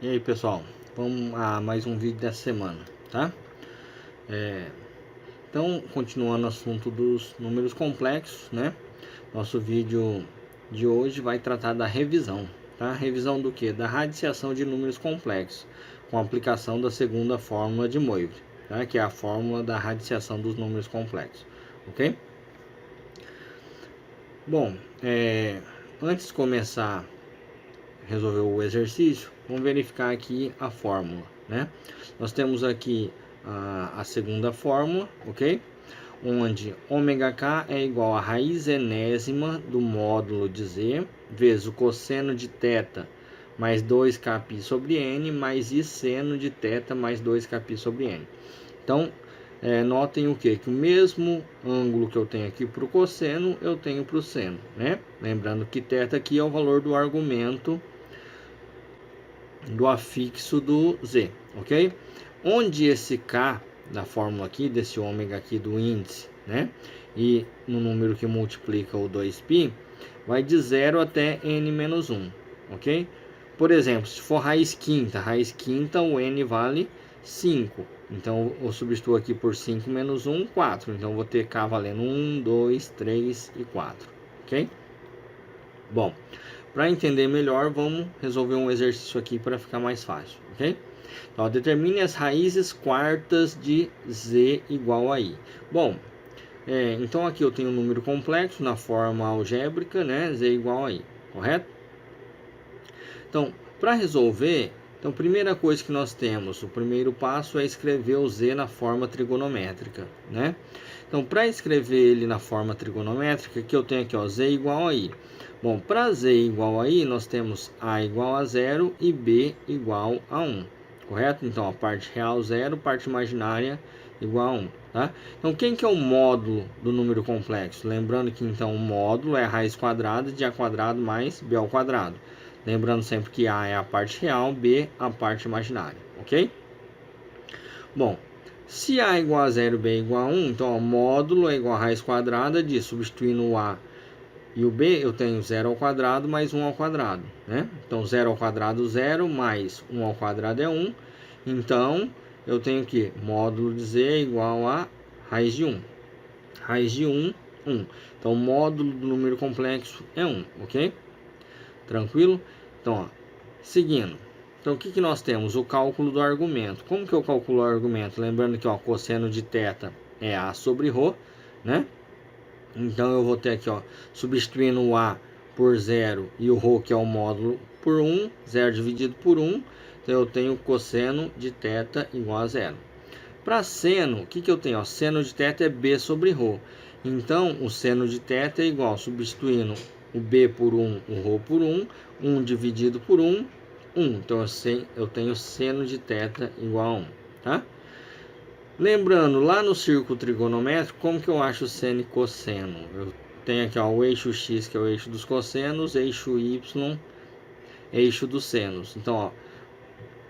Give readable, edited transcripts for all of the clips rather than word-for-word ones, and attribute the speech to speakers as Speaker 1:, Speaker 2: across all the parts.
Speaker 1: E aí pessoal, vamos a mais um vídeo dessa semana, tá? Então, continuando o assunto dos números complexos, né? Nosso vídeo de hoje vai tratar da revisão, tá? Revisão do que? Da radiciação de números complexos, com a aplicação da segunda fórmula de Moivre, tá? Que é a fórmula da radiciação dos números complexos, ok? Bom, antes de começar resolver o exercício, vamos verificar aqui a fórmula, né? Nós temos aqui a segunda fórmula, ok? Onde ômega-k é igual a raiz enésima do módulo de z vezes o cosseno de θ mais 2kπ sobre n mais i seno de θ mais 2kπ sobre n. Então, notem o que? Que o mesmo ângulo que eu tenho aqui para o cosseno, eu tenho para o seno, né? Lembrando que θ aqui é o valor do argumento do afixo do z, ok? Onde esse k da fórmula aqui, desse ômega aqui do índice, né? E no número que multiplica o 2π, vai de 0 até n menos 1, ok? Por exemplo, se for raiz quinta, o n vale 5. Então, eu substituo aqui por 5 menos 1, 4. Então, eu vou ter k valendo 1, 2, 3 e 4, ok? Bom, para entender melhor, vamos resolver um exercício aqui para ficar mais fácil, ok? Então, determine as raízes quartas de z igual a i. Bom, então aqui eu tenho um número complexo na forma algébrica, né? Z igual a i, correto? Então, para resolver, então, primeira coisa que nós temos, o primeiro passo é escrever o z na forma trigonométrica, né? Então, para escrever ele na forma trigonométrica, que eu tenho aqui, ó, z igual a i. Bom, para z igual a i, nós temos a igual a 0 e b igual a 1, correto? Então, a parte real 0, parte imaginária igual a 1, tá? Então, quem que é o módulo do número complexo? Lembrando que, então, o módulo é a raiz quadrada de a quadrado mais b ao quadrado. Lembrando sempre que a é a parte real, b a parte imaginária, ok? Bom, se a é igual a 0 e b é igual a 1, então o módulo é igual a raiz quadrada de, substituindo o a e o b, eu tenho 0 ao quadrado mais 1 ao quadrado, né? Então 0 ao quadrado 0 mais 1 ao quadrado é 1. Então eu tenho que módulo de z é igual a raiz de 1. Raiz de 1, 1. Então o módulo do número complexo é 1, ok? Tranquilo? Então, ó, seguindo. Então, o que nós temos? O cálculo do argumento. Como que eu calculo o argumento? Lembrando que, ó, cosseno de θ é a sobre ρ, né? Então, eu vou ter aqui, ó, substituindo o a por 0 e o ρ, que é o módulo, por 1. 0 dividido por 1. Então, eu tenho cosseno de θ igual a 0. Para seno, o que eu tenho? Ó, seno de θ é b sobre ρ. Então, o seno de θ é igual, substituindo o b por 1, o ρ por 1, 1 dividido por 1, 1. Então, eu tenho seno de θ igual a 1, tá? Lembrando, lá no círculo trigonométrico, como que eu acho seno e cosseno? Eu tenho aqui, ó, o eixo x, que é o eixo dos cossenos, eixo y, eixo dos senos. Então, ó,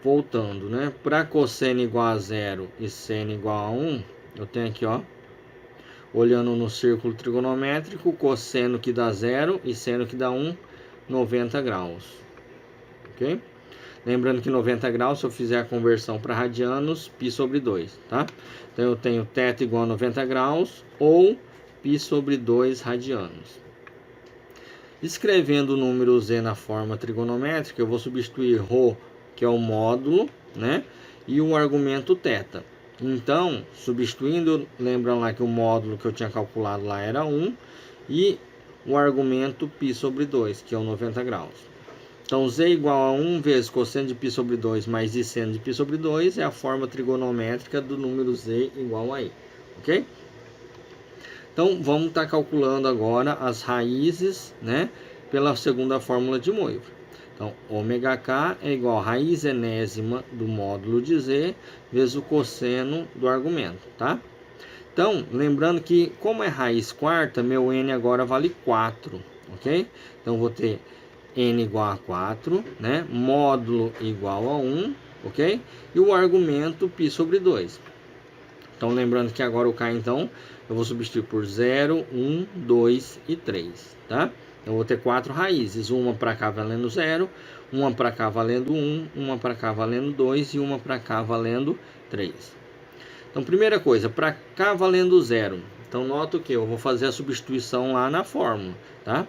Speaker 1: voltando, né? Para cosseno igual a 0 e seno igual a 1, eu tenho aqui, ó, olhando no círculo trigonométrico, cosseno que dá 0 e seno que dá 1, 90 graus. Ok? Lembrando que 90 graus, se eu fizer a conversão para radianos, π sobre 2, tá? Então, eu tenho θ igual a 90 graus ou π sobre 2 radianos. Escrevendo o número z na forma trigonométrica, eu vou substituir ρ, que é o módulo, né? E o argumento θ. Então, substituindo, lembram lá que o módulo que eu tinha calculado lá era 1 e o argumento π sobre 2, que é o 90 graus. Então, z igual a 1 vezes cosseno de π sobre 2 mais i seno de π sobre 2 é a forma trigonométrica do número z igual a i, ok? Então, vamos estar calculando agora as raízes, né, pela segunda fórmula de Moivre. Então, ômega k é igual a raiz enésima do módulo de z vezes o cosseno do argumento, tá? Então, lembrando que, como é raiz quarta, meu n agora vale 4, ok? Então, vou ter n igual a 4, né? Módulo igual a 1, ok? E o argumento π sobre 2. Então, lembrando que agora o k, então, eu vou substituir por 0, 1, 2 e 3, tá? Eu vou ter 4 raízes, uma para cá valendo 0, uma para cá valendo 1, uma para cá valendo 2 e uma para cá valendo 3. Então, primeira coisa, para cá valendo 0. Então, nota que eu vou fazer a substituição lá na fórmula, tá?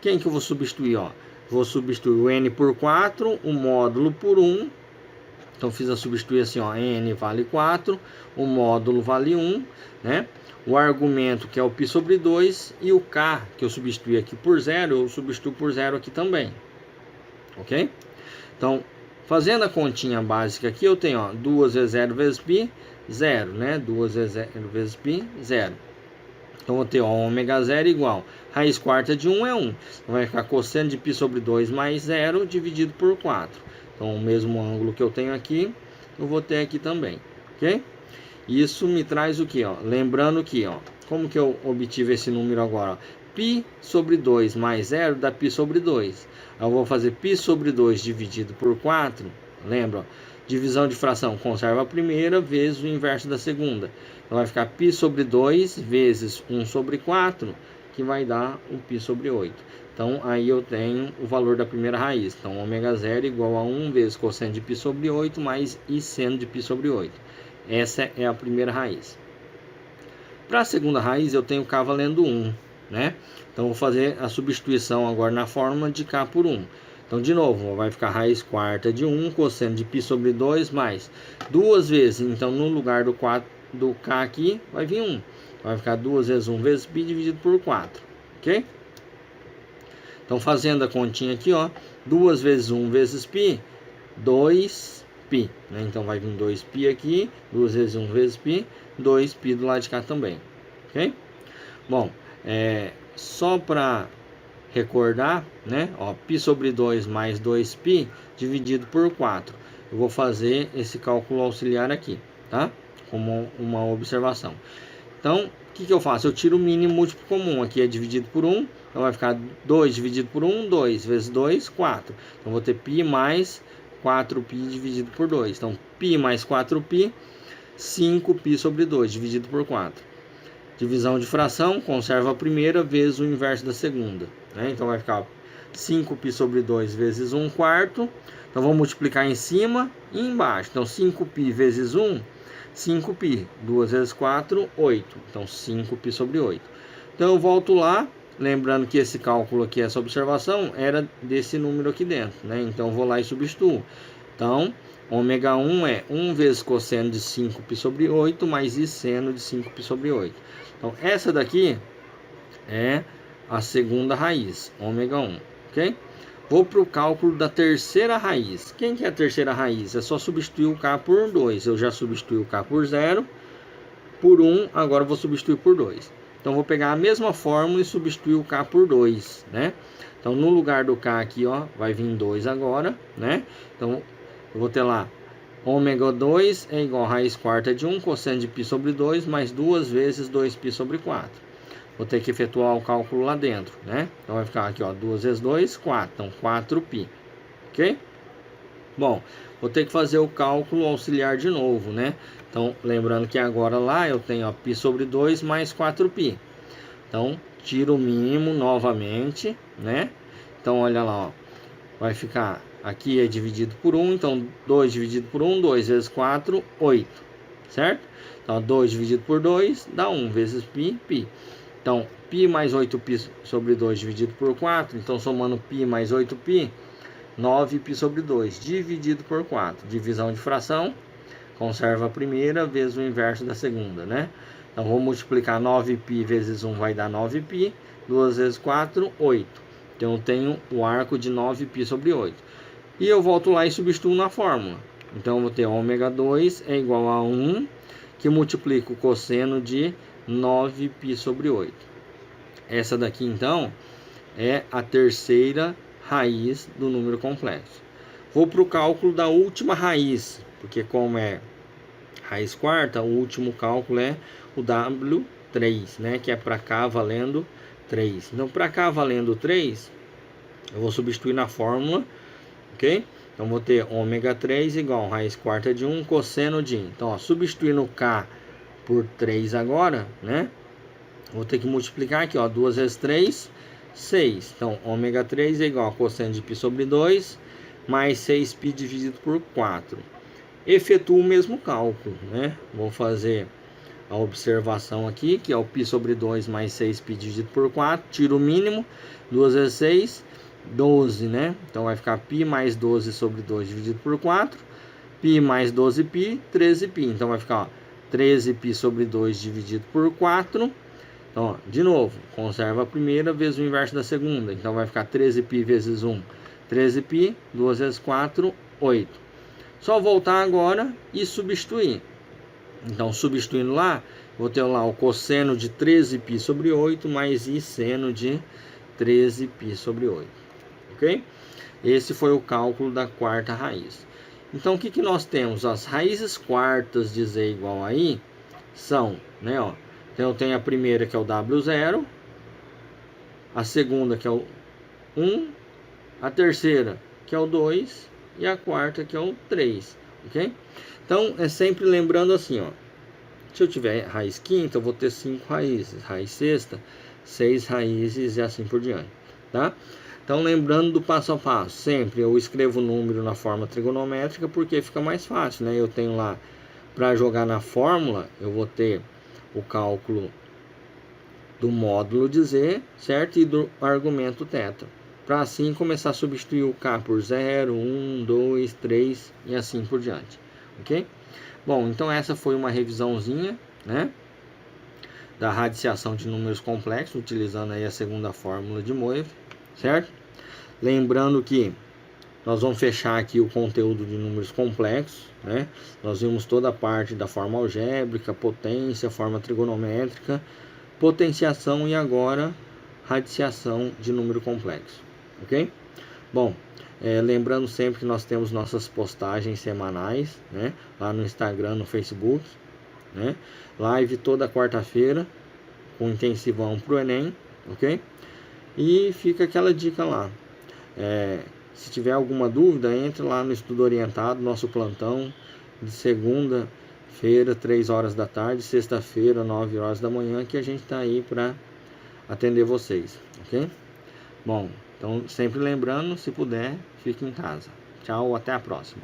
Speaker 1: Quem que eu vou substituir, ó? Vou substituir o n por 4, o módulo por 1. Então, fiz a substituição, ó, n vale 4, o módulo vale 1, né? O argumento, que é o π sobre 2, e o k, que eu substituí aqui por 0, eu substituo por 0 aqui também, ok? Então, fazendo a continha básica aqui, eu tenho, ó, 2 vezes 0 vezes π, 0, né? 2 vezes 0 vezes π, 0. Então, vou ter, ó, ômega 0 igual, raiz quarta de 1 é 1. Então, vai ficar cosseno de π sobre 2 mais 0 dividido por 4. Então, o mesmo ângulo que eu tenho aqui, eu vou ter aqui também, ok? Isso me traz o que, ó? Lembrando que, ó, como que eu obtive esse número agora? Ó? π sobre 2 mais 0 dá π sobre 2. Eu vou fazer π sobre 2 dividido por 4. Lembra? Ó? Divisão de fração, conserva a primeira vezes o inverso da segunda. Então, vai ficar π sobre 2 vezes 1 sobre 4, que vai dar o π sobre 8. Então, aí eu tenho o valor da primeira raiz. Então, ômega 0 igual a 1 vezes cosseno de π sobre 8 mais i seno de π sobre 8. Essa é a primeira raiz. Para a segunda raiz, eu tenho k valendo 1, né? Então, vou fazer a substituição agora na fórmula de k por 1. Então, de novo, vai ficar raiz quarta de 1, cosseno de π sobre 2, mais 2 vezes. Então, no lugar do k aqui, vai vir 1. Vai ficar 2 vezes 1 vezes π dividido por 4, ok? Então, fazendo a continha aqui, ó, 2 vezes 1 vezes π, 2π, né? Então, vai vir 2π aqui, 2 vezes 1 vezes π, 2π do lado de cá também, ok? Bom, só para recordar, né? Ó, π sobre 2 mais 2π dividido por 4. Eu vou fazer esse cálculo auxiliar aqui, tá? Como uma observação. Então, o que eu faço? Eu tiro o mínimo múltiplo comum. Aqui é dividido por 1. Então, vai ficar 2 dividido por 1, 2 vezes 2, 4. Então, vou ter π mais 4π dividido por 2. Então, π mais 4π, 5π sobre 2 dividido por 4. Divisão de fração, conserva a primeira vezes o inverso da segunda, né? Então, vai ficar 5π sobre 2 vezes 1 quarto. Então, vamos multiplicar em cima e embaixo. Então, 5π vezes 1, 5π. 2 vezes 4, 8. Então, 5π sobre 8. Então, eu volto lá. Lembrando que esse cálculo aqui, essa observação, era desse número aqui dentro, né? Então, eu vou lá e substituo. Então, ômega 1 é 1 vezes cosseno de 5π sobre 8 mais i seno de 5π sobre 8. Então, essa daqui é a segunda raiz, ômega 1, ok? Vou para o cálculo da terceira raiz. Quem que é a terceira raiz? É só substituir o k por 2. Eu já substituí o k por 0, por 1, agora eu vou substituir por 2. Então, vou pegar a mesma fórmula e substituir o k por 2, né? Então, no lugar do k aqui, ó, vai vir 2 agora, né? Então, eu vou ter lá, ômega 2 é igual a raiz quarta de 1, cosseno de π sobre 2, mais 2 vezes 2π sobre 4. Vou ter que efetuar o cálculo lá dentro, né? Então, vai ficar aqui, ó, 2 vezes 2, 4. Então, 4π, ok? Bom, vou ter que fazer o cálculo auxiliar de novo, né? Então, lembrando que agora lá eu tenho, ó, π sobre 2 mais 4π. Então, tiro o mínimo novamente, né? Então, olha lá, ó. Vai ficar, aqui é dividido por 1, então 2 dividido por 1, 2 vezes 4, 8, certo? Então, 2 dividido por 2 dá 1 vezes π, π. Então, π mais 8π sobre 2 dividido por 4, então somando π mais 8π, 9π sobre 2 dividido por 4. Divisão de fração, conserva a primeira vezes o inverso da segunda, né? Então, vou multiplicar 9π vezes 1 vai dar 9π, 2 vezes 4, 8. Então, eu tenho o arco de 9π sobre 8. E eu volto lá e substituo na fórmula. Então, eu vou ter ômega 2 é igual a 1, que multiplica o cosseno de 9π sobre 8. Essa daqui, então, é a terceira raiz do número complexo. Vou para o cálculo da última raiz, porque como é raiz quarta, o último cálculo é o W3, né? Que é para cá valendo 3. Então, para cá valendo 3, eu vou substituir na fórmula, ok? Então, vou ter ômega 3 igual a raiz quarta de 1 cosseno de 1. Então, ó, substituindo K por 3 agora, né? Vou ter que multiplicar aqui, ó, 2 vezes 3, 6. Então, ômega 3 é igual a cosseno de π sobre 2, mais 6π dividido por 4. Efetuo o mesmo cálculo, né? Vou fazer a observação aqui, que é o π sobre 2 mais 6π dividido por 4. Tiro o mínimo, 2 vezes 6, 12, né? Então, vai ficar π mais 12 sobre 2 dividido por 4. π mais 12π, 13π. Então, vai ficar, ó, 13π sobre 2 dividido por 4. Então, ó, de novo, conserva a primeira vezes o inverso da segunda. Então, vai ficar 13π vezes 1, 13π, 2 vezes 4, 8. Só voltar agora e substituir. Então, substituindo lá, vou ter lá o cosseno de 13π sobre 8 mais i seno de 13π sobre 8. Ok? Esse foi o cálculo da quarta raiz. Então, o que nós temos? As raízes quartas de z igual a i são, né, ó. Então, eu tenho a primeira que é o W0, a segunda que é o 1, a terceira que é o 2 e a quarta que é o 3, ok? Então, é sempre lembrando assim, ó. Se eu tiver raiz quinta, eu vou ter 5 raízes. Raiz sexta, 6 raízes e assim por diante, tá? Então, lembrando do passo a passo, sempre eu escrevo o número na forma trigonométrica porque fica mais fácil, né? Eu tenho lá, para jogar na fórmula, eu vou ter o cálculo do módulo de z, certo? E do argumento θ. Para assim começar a substituir o K por 0, 1, 2, 3 e assim por diante, ok? Bom, então essa foi uma revisãozinha, né, da radiciação de números complexos, utilizando aí a segunda fórmula de Moivre, certo? Lembrando que nós vamos fechar aqui o conteúdo de números complexos, né? Nós vimos toda a parte da forma algébrica, potência, forma trigonométrica, potenciação e agora radiciação de número complexo, ok? Bom, lembrando sempre que nós temos nossas postagens semanais, né? Lá no Instagram, no Facebook, né? Live toda quarta-feira com intensivão para o Enem, ok? E fica aquela dica lá. Se tiver alguma dúvida, entre lá no Estudo Orientado, nosso plantão de segunda-feira, 3 horas da tarde, sexta-feira, 9 horas da manhã, que a gente está aí para atender vocês, ok? Bom, então sempre lembrando, se puder, fique em casa. Tchau, até a próxima.